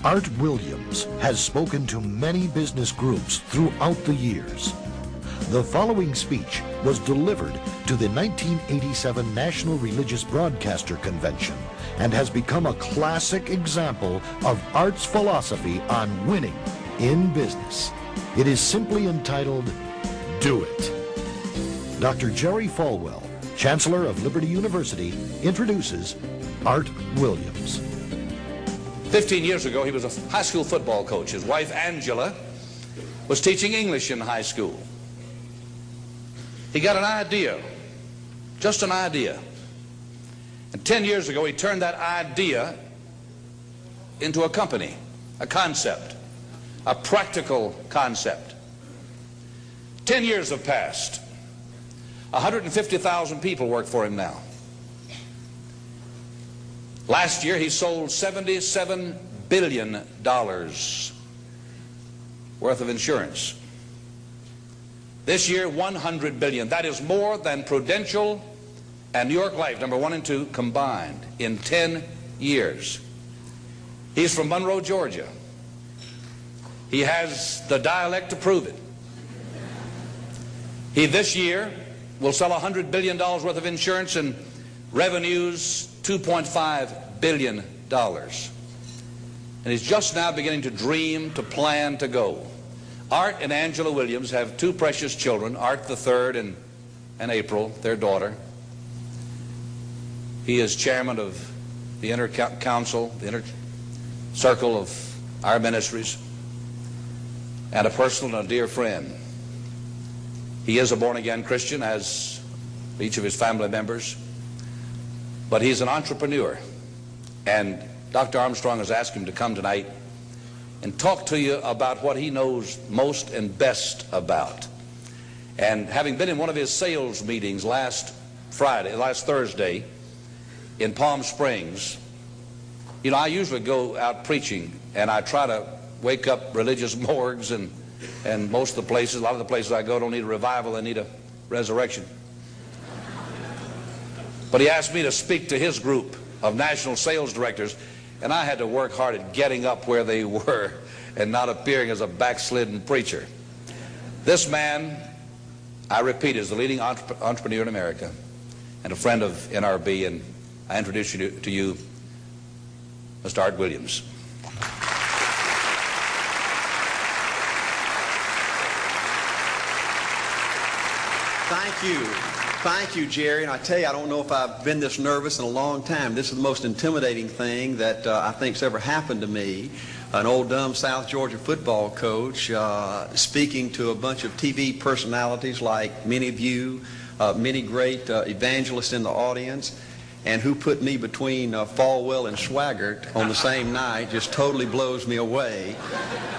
Art Williams has spoken to many business groups throughout the years. The following speech was delivered to the 1987 National Religious Broadcaster Convention and has become a classic example of Art's philosophy on winning in business. It is simply entitled, Do It. Dr. Jerry Falwell, Chancellor of Liberty University, introduces Art Williams. 15 years ago, he was a high school football coach. His wife, Angela, was teaching English in high school. He got an idea, just an idea. And 10 years ago, he turned that idea into a company, a concept, a practical concept. 10 years have passed. 150,000 people work for him now. Last year, he sold $77 billion worth of insurance. This year, $100 billion. That is more than Prudential and New York Life, number 1 and 2, combined in 10 years. He's from Monroe, Georgia. He has the dialect to prove it. He, this year, will sell $100 billion worth of insurance and revenues $2.5 billion. And he's just now beginning to dream, to plan, to go. Art and Angela Williams have 2 precious children, Art the third and April, their daughter. He is chairman of the Inner Council, the Inner Circle of our ministries, and a personal and a dear friend. He is a born-again Christian, as each of his family members. But he's an entrepreneur, and Dr. Armstrong has asked him to come tonight and talk to you about what he knows most and best about. And having been in one of his sales meetings last Thursday in Palm Springs, you know, I usually go out preaching, and I try to wake up religious morgues, and most of the places, a lot of the places I go don't need a revival, they need a resurrection. But he asked me to speak to his group of national sales directors, and I had to work hard at getting up where they were and not appearing as a backslidden preacher. This man, I repeat, is the leading entrepreneur in America and a friend of NRB, and I introduce you to you, Mr. Art Williams. Thank you. Thank you, Jerry. And I tell you, I don't know if I've been this nervous in a long time. This is the most intimidating thing that I think's ever happened to me. An old dumb South Georgia football coach speaking to a bunch of TV personalities like many of you, many great evangelists in the audience, and who put me between Falwell and Swaggart on the same night just totally blows me away.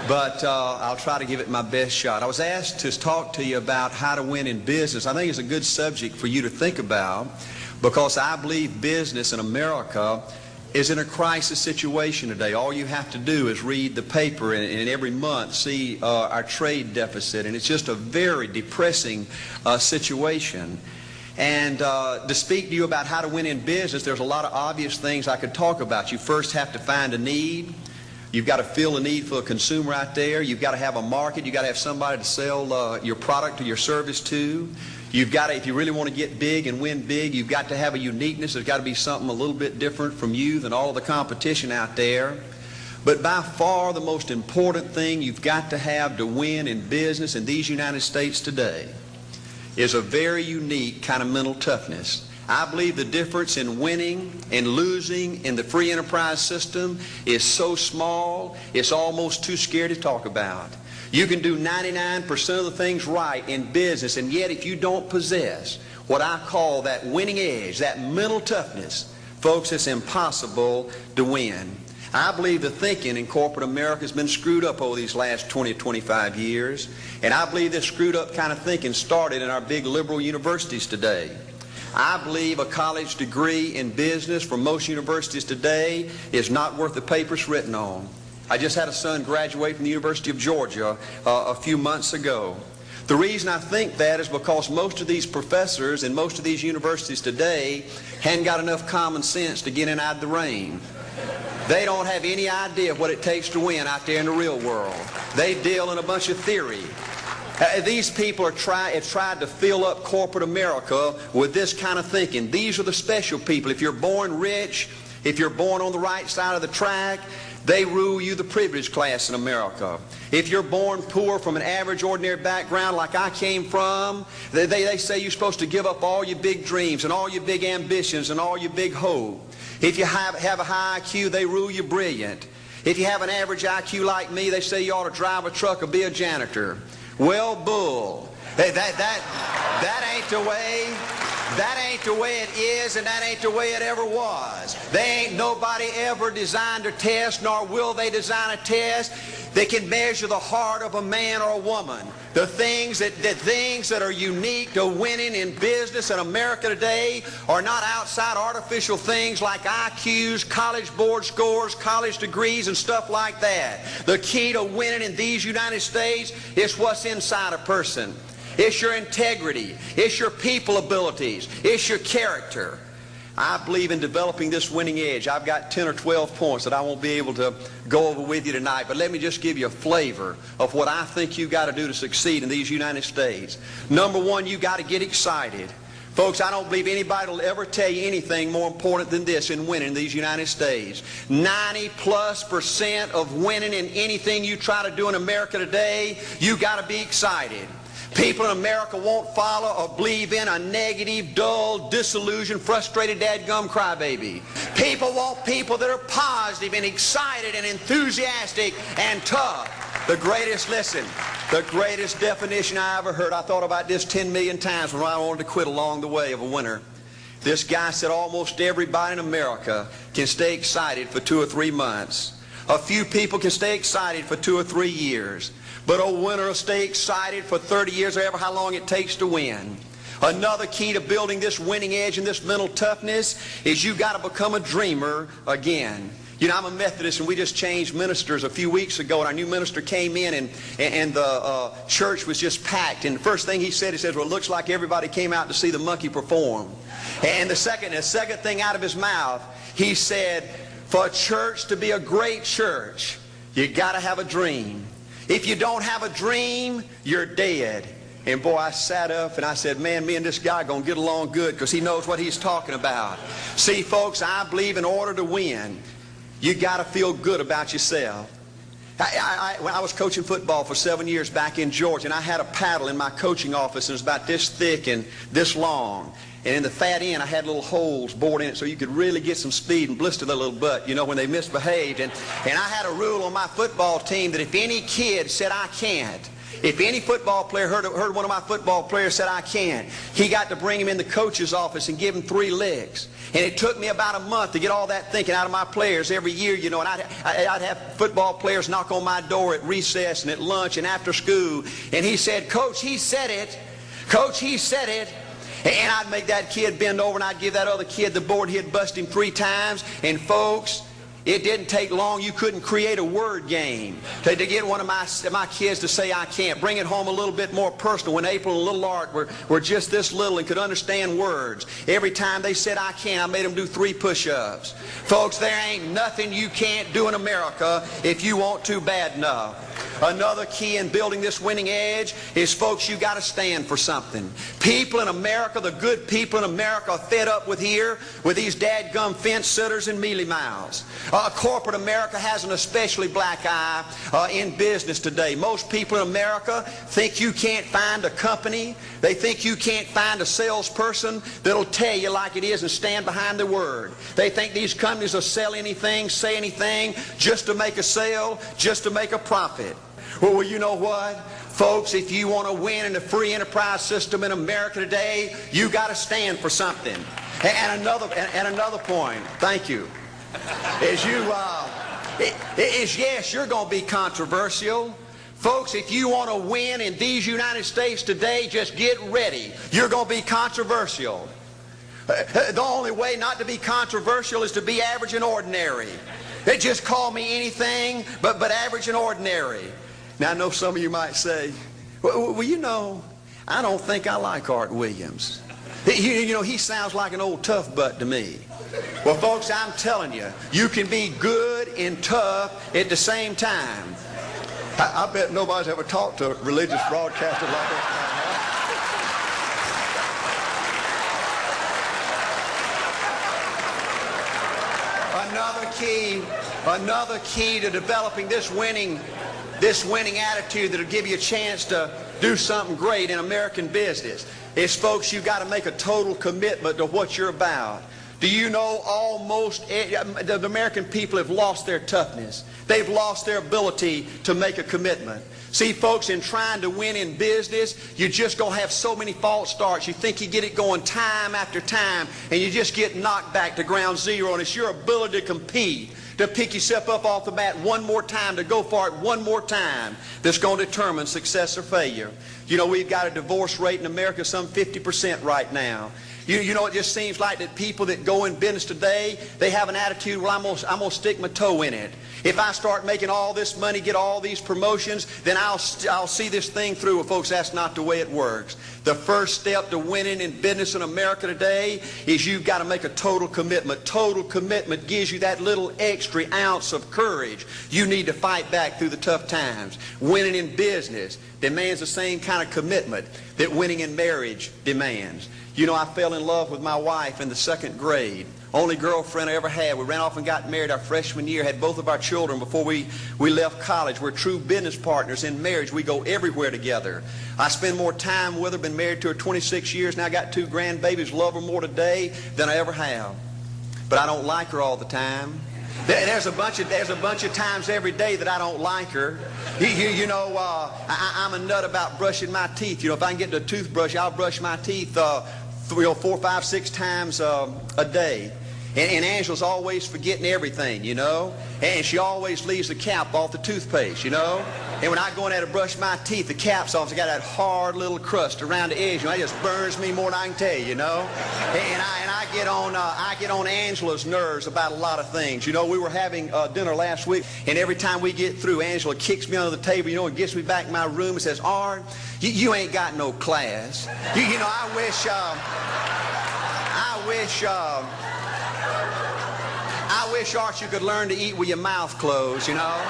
But I'll try to give it my best shot. I was asked to talk to you about how to win in business. I think it's a good subject for you to think about, because I believe business in America is in a crisis situation today. All you have to do is read the paper and every month see our trade deficit, and it's just a very depressing situation. And to speak to you about how to win in business, there's a lot of obvious things I could talk about. You first have to find a need. You've got to fill a need for a consumer out there. You've got to have a market. You've got to have somebody to sell your product or your service to. You've got to, if you really want to get big and win big, you've got to have a uniqueness. There's got to be something a little bit different from you than all of the competition out there. But by far the most important thing you've got to have to win in business in these United States today is a very unique kind of mental toughness. I believe the difference in winning and losing in the free enterprise system is so small, it's almost too scary to talk about. You can do 99% of the things right in business, and yet if you don't possess what I call that winning edge, that mental toughness, folks, it's impossible to win. I believe the thinking in corporate America has been screwed up over these last 20 or 25 years, and I believe this screwed up kind of thinking started in our big liberal universities today. I believe a college degree in business from most universities today is not worth the paper it's written on. I just had a son graduate from the University of Georgia a few months ago. The reason I think that is because most of these professors in most of these universities today hadn't got enough common sense to get in out of the rain. They don't have any idea what it takes to win out there in the real world. They deal in a bunch of theory. These people have tried to fill up corporate America with this kind of thinking. These are the special people. If you're born rich, if you're born on the right side of the track, they rule you, the privileged class in America. If you're born poor from an average, ordinary background like I came from, they say you're supposed to give up all your big dreams and all your big ambitions and all your big hope. If you have a high IQ, they rule you brilliant. If you have an average IQ like me, they say you ought to drive a truck or be a janitor. Well, bull. That ain't the way. That ain't the way it is, and that ain't the way it ever was. They ain't nobody ever designed a test, nor will they design a test that can measure the heart of a man or a woman. The things that are unique to winning in business in America today are not outside artificial things like IQs, college board scores, college degrees, and stuff like that. The key to winning in these United States is what's inside a person. It's your integrity. It's your people abilities. It's your character. I believe in developing this winning edge. I've got 10 or 12 points that I won't be able to go over with you tonight, but let me just give you a flavor of what I think you've got to do to succeed in these United States. Number one, you've got to get excited. Folks, I don't believe anybody will ever tell you anything more important than this in winning in these United States. 90+% of winning in anything you try to do in America today, you've got to be excited. People in America won't follow or believe in a negative, dull, disillusioned, frustrated, dadgum crybaby. People want people that are positive and excited and enthusiastic and tough. The greatest definition I ever heard, I thought about this 10 million times when I wanted to quit along the way of a winner. This guy said almost everybody in America can stay excited for 2 or 3 months. A few people can stay excited for 2 or 3 years. But a winner will stay excited for 30 years or ever how long it takes to win. Another key to building this winning edge and this mental toughness is you've got to become a dreamer again. You know, I'm a Methodist, and we just changed ministers a few weeks ago, and our new minister came in, and the church was just packed. And the first thing he said, well, it looks like everybody came out to see the monkey perform. And the second thing out of his mouth, he said, for a church to be a great church, you got to have a dream. If you don't have a dream, you're dead. And boy, I sat up and I said, man, me and this guy are going to get along good because he knows what he's talking about. See, folks, I believe in order to win, you got to feel good about yourself. When I was coaching football for 7 years back in Georgia, and I had a paddle in my coaching office, and it was about this thick and this long. And in the fat end, I had little holes bored in it so you could really get some speed and blister their little butt, you know, when they misbehaved. And I had a rule on my football team that if any kid said, I can't, if any football player heard one of my football players said, I can't, he got to bring him in the coach's office and give him 3 licks. And it took me about a month to get all that thinking out of my players every year, you know, and I'd have football players knock on my door at recess and at lunch and after school. And he said, Coach, he said it. Coach, he said it. And I'd make that kid bend over and I'd give that other kid the board. He'd bust him 3 times. And folks, it didn't take long. You couldn't create a word game to get one of my kids to say I can't. Bring it home a little bit more personal. When April and little Art were just this little and could understand words, every time they said I can't, I made them do 3 push-ups. Folks, there ain't nothing you can't do in America if you want to bad enough. Another key in building this winning edge is, folks, you got to stand for something. People in America, the good people in America, are fed up with these dadgum fence sitters and mealy mouths. Corporate America has an especially black eye in business today. Most people in America think you can't find a company. They think you can't find a salesperson that'll tell you like it is and stand behind their word. They think these companies will sell anything, say anything, just to make a sale, just to make a profit. Well, you know what? Folks, if you want to win in the free enterprise system in America today, you got to stand for something. And another point, thank you, is yes, you're going to be controversial. Folks, if you want to win in these United States today, just get ready. You're going to be controversial. The only way not to be controversial is to be average and ordinary. They just call me anything but average and ordinary. Now, I know some of you might say, well, you know, I don't think I like Art Williams. You know, he sounds like an old tough butt to me. Well, folks, I'm telling you, you can be good and tough at the same time. I bet nobody's ever talked to a religious broadcaster like that. Another key to developing this winning attitude that'll give you a chance to do something great in American business is, folks, you've got to make a total commitment to what you're about. Do you know the American people have lost their toughness? They've lost their ability to make a commitment. See, folks, in trying to win in business, you're just going to have so many false starts. You think you get it going time after time, and you just get knocked back to ground zero, and it's your ability to compete, to pick yourself up off the mat one more time, to go for it one more time, that's going to determine success or failure. You know, we've got a divorce rate in America some 50% right now. You know, it just seems like that people that go in business today, they have an attitude, well, I'm going to stick my toe in it. If I start making all this money, get all these promotions, then I'll see this thing through. Well, folks, that's not the way it works. The first step to winning in business in America today is you've got to make a total commitment. Total commitment gives you that little extra ounce of courage you need to fight back through the tough times. Winning in business demands the same kind of commitment that winning in marriage demands. You know, I fell in love with my wife in the 2nd grade. Only girlfriend I ever had. We ran off and got married our freshman year, had both of our children before we left college. We're true business partners in marriage. We go everywhere together. I spend more time with her, been married to her 26 years, now I got 2 grandbabies, love her more today than I ever have. But I don't like her all the time. There's a bunch of times every day that I don't like her. I'm a nut about brushing my teeth. You know, if I can get the toothbrush, I'll brush my teeth 4, 5, 6 times a day. And Angela's always forgetting everything, you know. And she always leaves the cap off the toothpaste, you know. And when I go in there to brush my teeth, the cap's off. It's got that hard little crust around the edge. You know, it just burns me more than I can tell you, you know. And I get on Angela's nerves about a lot of things. You know, we were having dinner last week, and every time we get through, Angela kicks me under the table, you know, and gets me back in my room and says, "Art, you ain't got no class." You know, I wish, Art, you could learn to eat with your mouth closed, you know.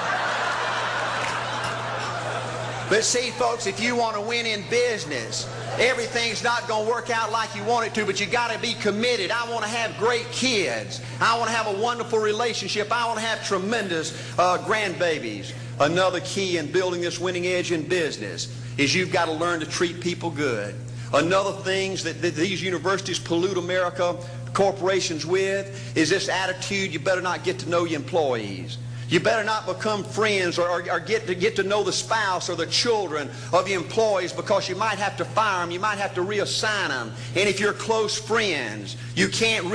But see, folks, if you want to win in business, everything's not going to work out like you want it to, but you got to be committed. I want to have great kids. I want to have a wonderful relationship. I want to have tremendous grandbabies. Another key in building this winning edge in business is you've got to learn to treat people good. Another thing that these universities pollute America corporations with is this attitude, you better not get to know your employees. You better not become friends or get to know the spouse or the children of your employees, because you might have to fire them, you might have to reassign them. And if you're close friends, you can't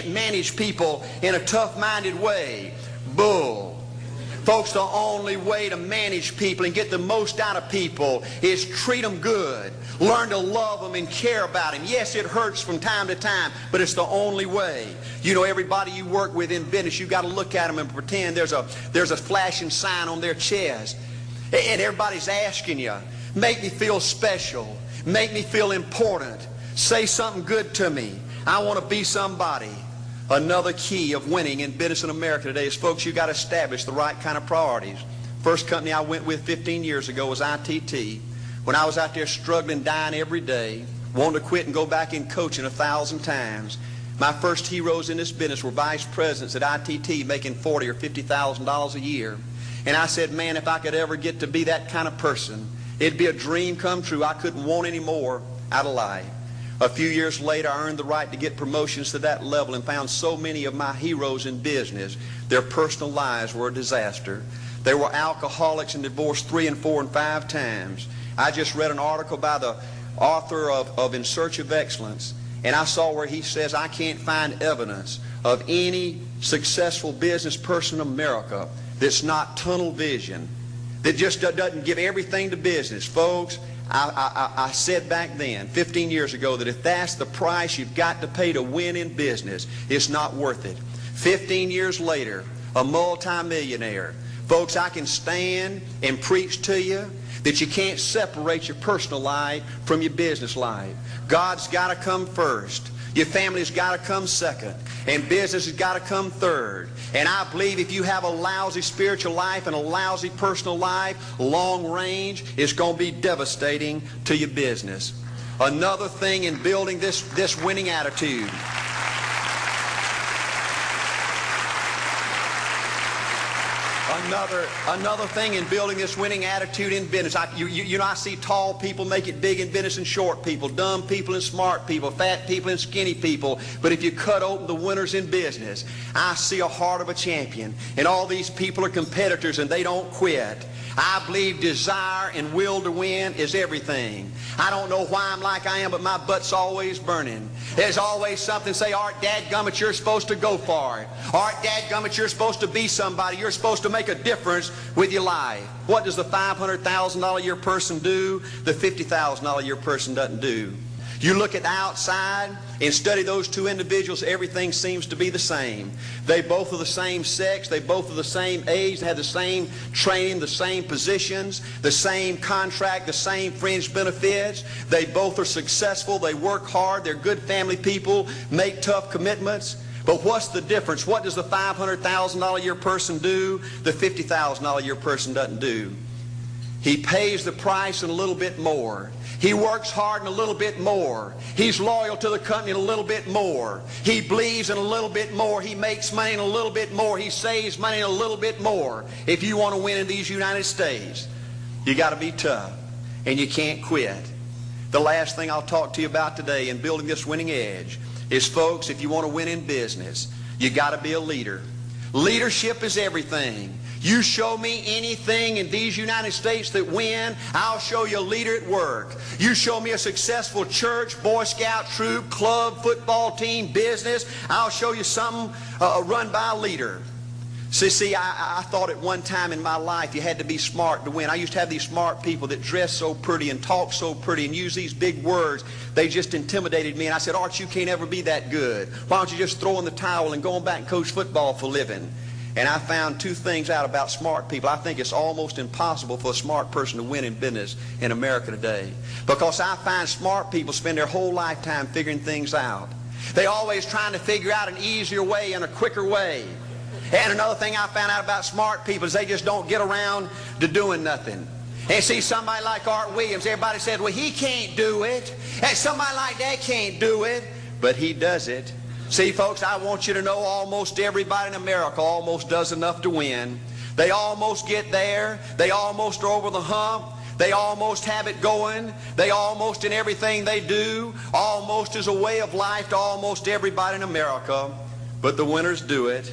manage people in a tough-minded way. Bull. Folks, the only way to manage people and get the most out of people is treat them good. Learn to love them and care about them. Yes, it hurts from time to time, but it's the only way. You know, everybody you work with in business, you've got to look at them and pretend there's a flashing sign on their chest. And everybody's asking you, make me feel special. Make me feel important. Say something good to me. I want to be somebody. Another key of winning in business in America today is, folks, you've got to establish the right kind of priorities. First company I went with 15 years ago was ITT. When I was out there struggling, dying every day, wanting to quit and go back in coaching 1,000 times, my first heroes in this business were vice presidents at ITT making $40,000 or $50,000 a year. And I said, man, if I could ever get to be that kind of person, it'd be a dream come true. I couldn't want any more out of life. A few years later, I earned the right to get promotions to that level and found so many of my heroes in business, their personal lives were a disaster. They were alcoholics and divorced 3 and 4 and 5 times. I just read an article by the author of In Search of Excellence, and I saw where he says, I can't find evidence of any successful business person in America that's not tunnel vision, that just doesn't give everything to business. Folks, I said back then, 15 years ago, that if that's the price you've got to pay to win in business, it's not worth it. 15 years later, a multimillionaire. Folks, I can stand and preach to you that you can't separate your personal life from your business life. God's got to come first. Your family's got to come second, and business has got to come third. And I believe if you have a lousy spiritual life and a lousy personal life, long range, it's going to be devastating to your business. Another thing in building this winning attitude. Another thing in building this winning attitude in business. I see tall people make it big in business and short people, dumb people and smart people, fat people and skinny people. But if you cut open the winners in business, I see a heart of a champion. And all these people are competitors and they don't quit. I believe desire and will to win is everything. I don't know why I'm like I am, but my butt's always burning. There's always something say, Art, dadgummit, you're supposed to go for it. Art, dadgummit, you're supposed to be somebody. You're supposed to make a difference with your life. What does the $500,000 a year person do? The $50,000 a year person doesn't do. You look at the outside and study those two individuals, everything seems to be the same. They both are the same sex, they both are the same age, they have the same training, the same positions, the same contract, the same fringe benefits. They both are successful, they work hard, they're good family people, make tough commitments. But what's the difference? What does the $500,000 a year person do? The $50,000 a year person doesn't do. He pays the price and a little bit more. He works hard and a little bit more. He's loyal to the company and a little bit more. He believes in a little bit more. He makes money and a little bit more. He saves money and a little bit more. If you want to win in these United States, you got to be tough and you can't quit. The last thing I'll talk to you about today in building this winning edge is, folks, if you want to win in business, you got to be a leader. Leadership is everything. You show me anything in these United States that win, I'll show you a leader at work. You show me a successful church, Boy Scout troop, club, football team, business, I'll show you something run by a leader. See, I thought at one time in my life you had to be smart to win. I used to have these smart people that dress so pretty and talk so pretty and use these big words. They just intimidated me. And I said, Art, you can't ever be that good. Why don't you just throw in the towel and go on back and coach football for a living? And I found two things out about smart people. I think it's almost impossible for a smart person to win in business in America today. Because I find smart people spend their whole lifetime figuring things out. They're always trying to figure out an easier way and a quicker way. And another thing I found out about smart people is they just don't get around to doing nothing. And see, somebody like Art Williams, everybody said, well, he can't do it. And somebody like that can't do it. But he does it. See, folks, I want you to know almost everybody in America almost does enough to win. They almost get there. They almost are over the hump. They almost have it going. They almost, in everything they do, almost is a way of life to almost everybody in America. But the winners do it.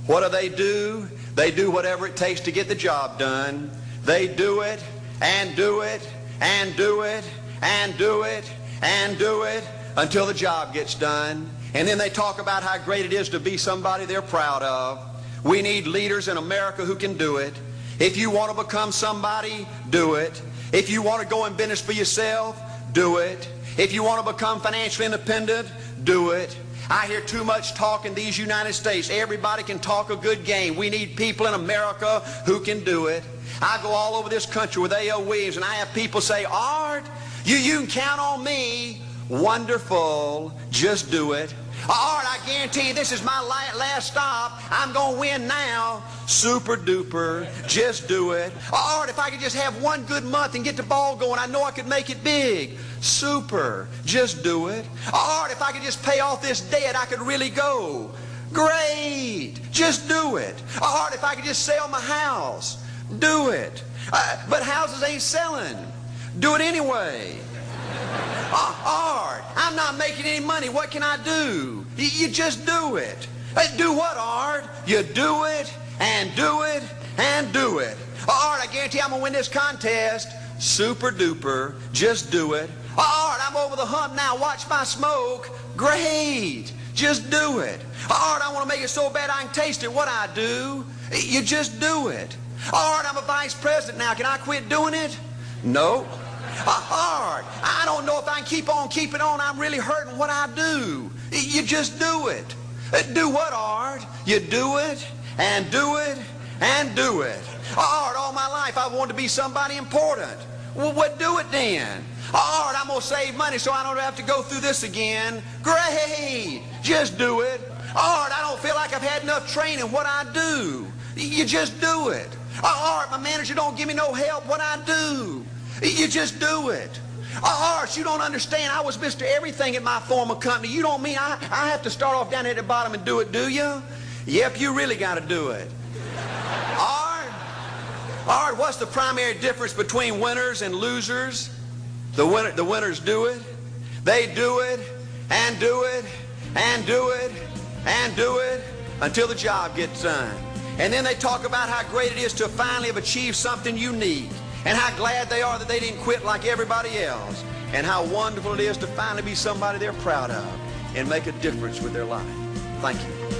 What do? They do whatever it takes to get the job done. They do it and do it and do it and do it and do it until the job gets done. And then they talk about how great it is to be somebody they're proud of. We need leaders in America who can do it. If you want to become somebody, do it. If you want to go in business for yourself, do it. If you want to become financially independent, do it. I hear too much talk in these United States. Everybody can talk a good game. We need people in America who can do it. I go all over this country with A.L. Williams, and I have people say, Art, you can count on me. Wonderful. Just do it. Art, I guarantee you this is my last stop. I'm going to win now. Super duper. Just do it. Art, if I could just have one good month and get the ball going, I know I could make it big. Super. Just do it. Art, if I could just pay off this debt, I could really go. Great. Just do it. Art, if I could just sell my house. Do it. But houses ain't selling. Do it anyway. Art, I'm not making any money. What can I do? You just do it. Do what, Art? You do it and do it and do it. Art, I guarantee I'm going to win this contest. Super duper. Just do it. Art, I'm over the hump now. Watch my smoke. Great. Just do it. Art, I want to make it so bad I can taste it. What I do? You just do it. Art, I'm a vice president now. Can I quit doing it? No. Art, I don't know if I can keep on keeping on. I'm really hurting. What I do? You just do it. Do what, Art? You do it and do it and do it. Art, all my life I wanted to be somebody important. Well, what do it then? All right, I'm going to save money so I don't have to go through this again. Great. Just do it. All right, I don't feel like I've had enough training. What I do? You just do it. All right, my manager don't give me no help. What I do? You just do it. All right, you don't understand. I was Mr. Everything at my former company. You don't mean I have to start off down at the bottom and do it, do you? Yep, you really got to do it. All right. All right, what's the primary difference between winners and losers? The winners do it. They do it and do it and do it and do it until the job gets done. And then they talk about how great it is to finally have achieved something unique and how glad they are that they didn't quit like everybody else and how wonderful it is to finally be somebody they're proud of and make a difference with their life. Thank you.